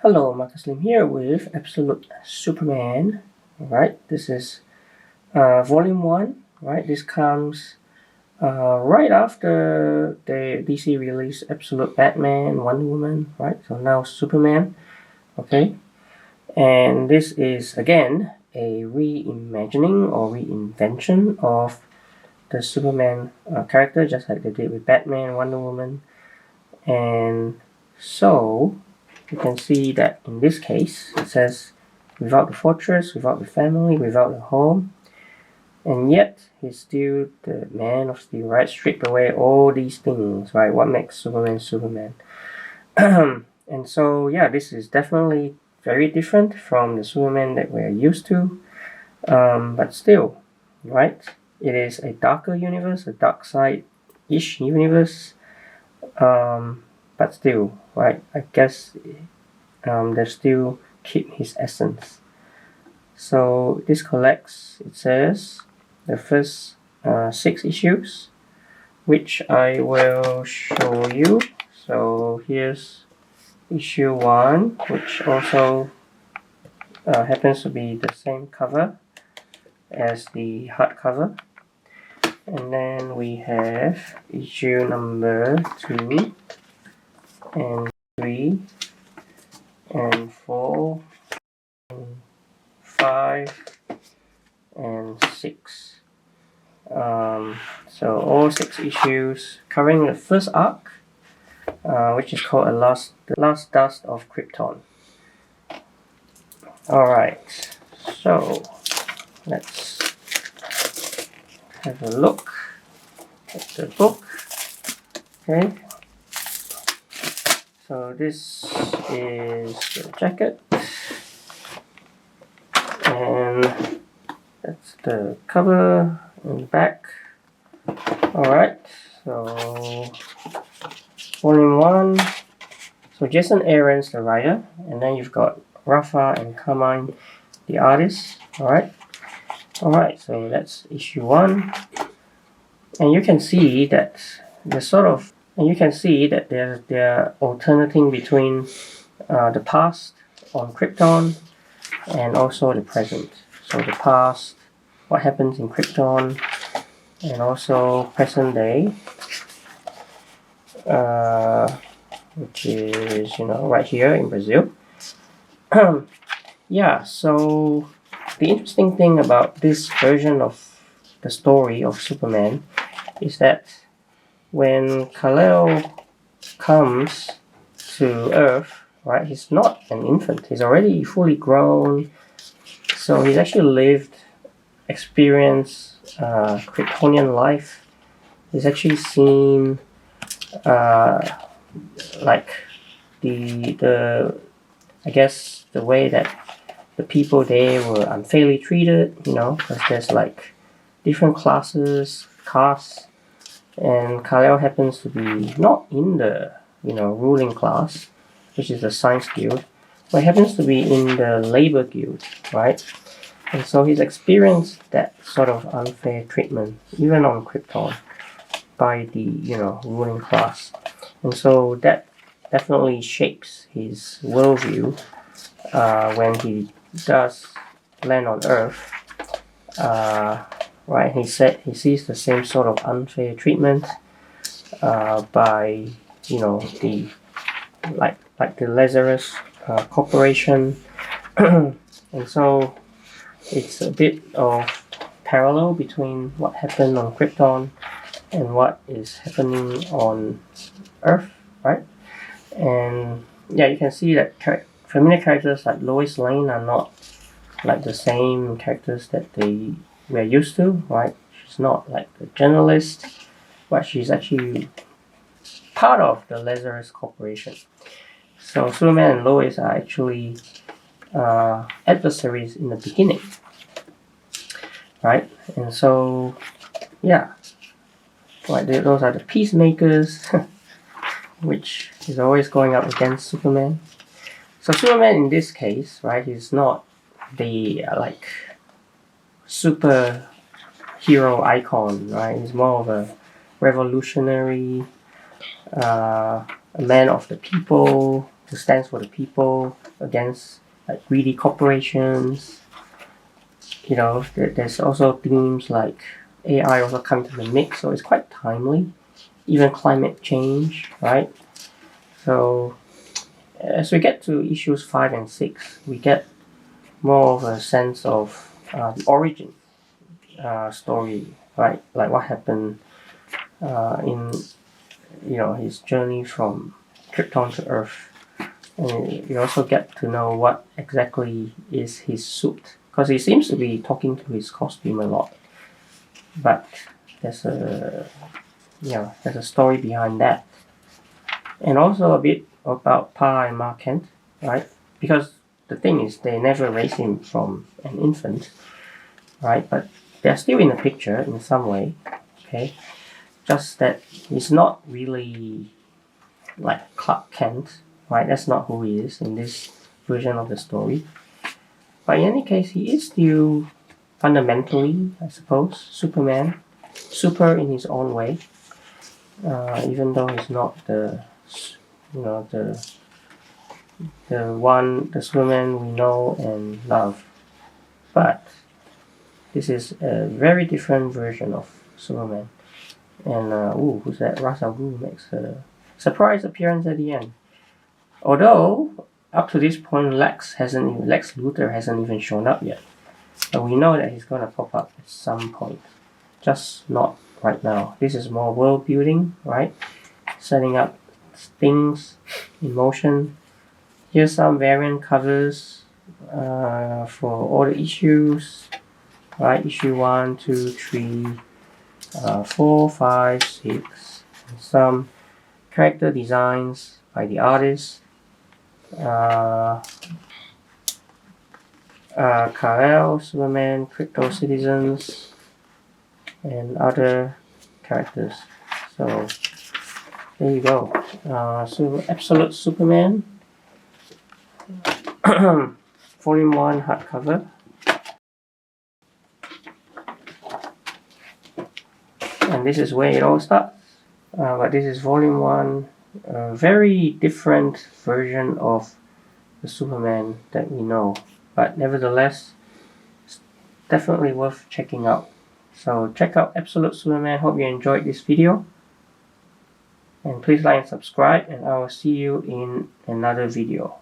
Hello, Marcus Lim here with Absolute Superman. Alright, this is volume 1. Right, this comes right after the DC release Absolute Batman, Wonder Woman. Right, so now Superman. Okay, and this is again a reimagining or reinvention of the Superman character, just like they did with Batman, Wonder Woman, and so you can see that in this case it says without the fortress, without the family, without the home, and yet he's still the man of steel, right? Stripped away all these things, right? What makes Superman Superman? And so yeah, this is definitely very different from the Superman that we're used to, but still, right? It is a darker universe, a dark side-ish universe, but still, right? I guess they still keep his essence. So this collects, it says, the first 6 issues, which I will show you. So here's issue 1, which also happens to be the same cover as the hardcover. And then we have issue number 2 and 3 and 4 and 5 and 6. So all 6 issues covering the first arc, which is called The Last Dust of Krypton. Alright, so let's have a look at the book. Okay, so this is the jacket, and that's the cover and the back. Alright, so volume 1. So Jason Aaron's the writer, and then you've got Rafa and Carmine the artists. Alright, so that's issue 1, and you can see that they're alternating between the past on Krypton and also the present. So the past, what happens in Krypton, and also present day, which is right here in Brazil. Yeah, so the interesting thing about this version of the story of Superman is that when Kal-El comes to Earth, right, he's not an infant. He's already fully grown. So he's actually experienced Kryptonian life. He's actually seen like the I guess the way that the people there were unfairly treated, because there's like different classes, castes, and Kal-El happens to be not in the ruling class, which is the science guild, but he happens to be in the labor guild, right? And so he's experienced that sort of unfair treatment even on Krypton by the ruling class, and so that definitely shapes his worldview when he does land on Earth. Right, he sees the same sort of unfair treatment by the like the Lazarus Corporation, and so it's a bit of parallel between what happened on Krypton and what is happening on Earth, right? And yeah, you can see that familiar characters like Lois Lane are not like the same characters that we're used to, right? She's not like the journalist, but she's actually part of the Lazarus Corporation. So Superman and Lois are actually adversaries in the beginning, right? And so yeah, right, those are the peacemakers, which is always going up against Superman. So Superman in this case, right, he's not the like super hero icon, right? He's more of a revolutionary, a man of the people, to stand for the people against like greedy corporations. You know, there's also themes like AI also come to the mix, so it's quite timely. Even climate change, right? So as we get to issues 5 and 6, we get more of a sense of the origin story, right? Like what happened in his journey from Krypton to Earth. And you also get to know what exactly is his suit, because he seems to be talking to his costume a lot. But there's a story behind that, and also a bit about Pa and Ma Kent, right? Because the thing is, they never raised him from an infant, right? But they're still in the picture in some way, okay? Just that he's not really like Clark Kent, right? That's not who he is in this version of the story. But in any case, he is still fundamentally, I suppose, Superman, super in his own way. Even though he's not the Superman we know and love, but this is a very different version of Superman. And who's that? Ra's al Ghul makes a surprise appearance at the end. Although up to this point, Lex Luthor hasn't even shown up yet, but we know that he's gonna pop up at some point, just not right now. This is more world building, right? Setting up things in motion. Here's some variant covers for all the issues, right? Issue 1, 2, 3, 4, 5, 6. And some character designs by the artist. Kal-El, Superman, Crypto Citizens, and other characters. So there you go. So Absolute Superman, Volume 1 hardcover. And this is where it all starts. But this is Volume 1, a very different version of the Superman that we know. But nevertheless, it's definitely worth checking out. So check out Absolute Superman. Hope you enjoyed this video. And please like and subscribe, and I will see you in another video.